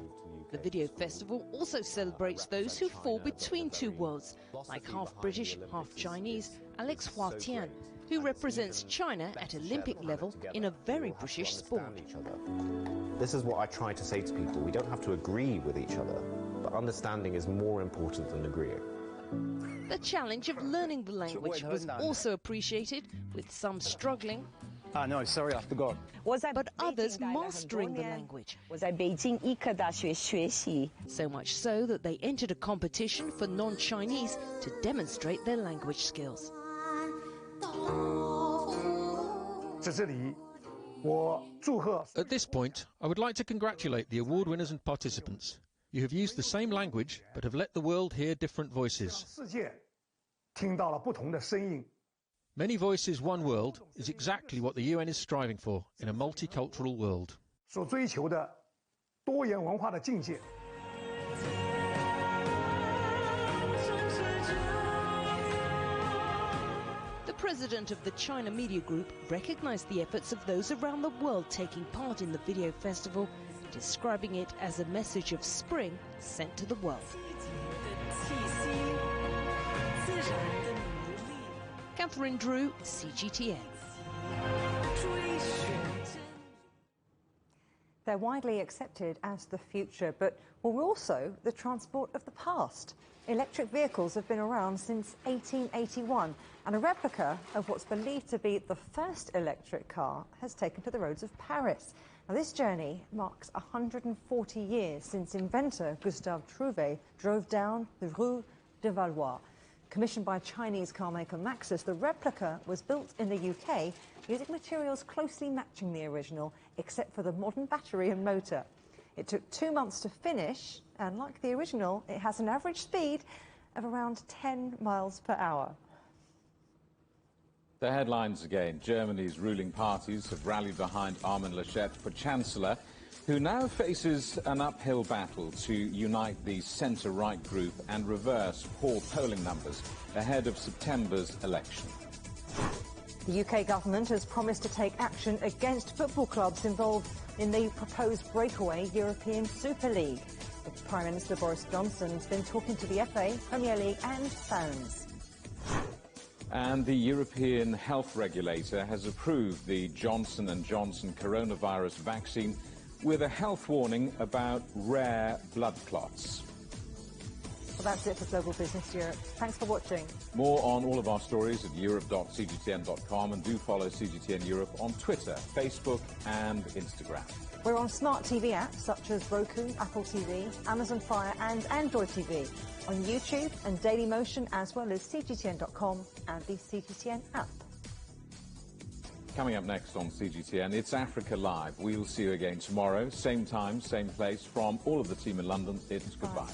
The video festival also celebrates those who fall between two worlds, like half British, half Chinese Alex Hua Tian, who represents China at Olympic level in a very British sport. This is what I try to say to people. We don't have to agree with each other, but understanding is more important than agreeing. The challenge of learning the language was also appreciated, with some struggling. No, sorry, I forgot. But others mastering the language. So much so that they entered a competition for non-Chinese to demonstrate their language skills. At this point, I would like to congratulate the award winners and participants. You have used the same language, but have let the world hear different voices. Many voices, one world is exactly what the UN is striving for in a multicultural world. The president of the China Media Group recognized the efforts of those around the world taking part in the video festival, describing it as a message of spring sent to the world. Catherine Drew, CGTN. They're widely accepted as the future, but were also the transport of the past. Electric vehicles have been around since 1881, and a replica of what's believed to be the first electric car has taken to the roads of Paris. Now, this journey marks 140 years since inventor Gustave Trouvé drove down the Rue de Valois. Commissioned by Chinese carmaker Maxus, the replica was built in the UK using materials closely matching the original, except for the modern battery and motor. It took 2 months to finish, and like the original, it has an average speed of around 10 miles per hour. The headlines again. Germany's ruling parties have rallied behind Armin Laschet for Chancellor, who now faces an uphill battle to unite the centre-right group and reverse poor polling numbers ahead of September's election. The UK government has promised to take action against football clubs involved in the proposed breakaway European Super League. Prime Minister Boris Johnson has been talking to the FA, Premier League and fans. And the European health regulator has approved the Johnson & Johnson coronavirus vaccine with a health warning about rare blood clots. Well, that's it for Global Business Europe. Thanks for watching. More on all of our stories at europe.cgtn.com, and do follow CGTN Europe on Twitter, Facebook and Instagram. We're on smart TV apps such as Roku, Apple TV, Amazon Fire and Android TV, on YouTube and Dailymotion, as well as CGTN.com and the CGTN app. Coming up next on CGTN, it's Africa Live. We'll see you again tomorrow, same time, same place. From all of the team in London, it's goodbye.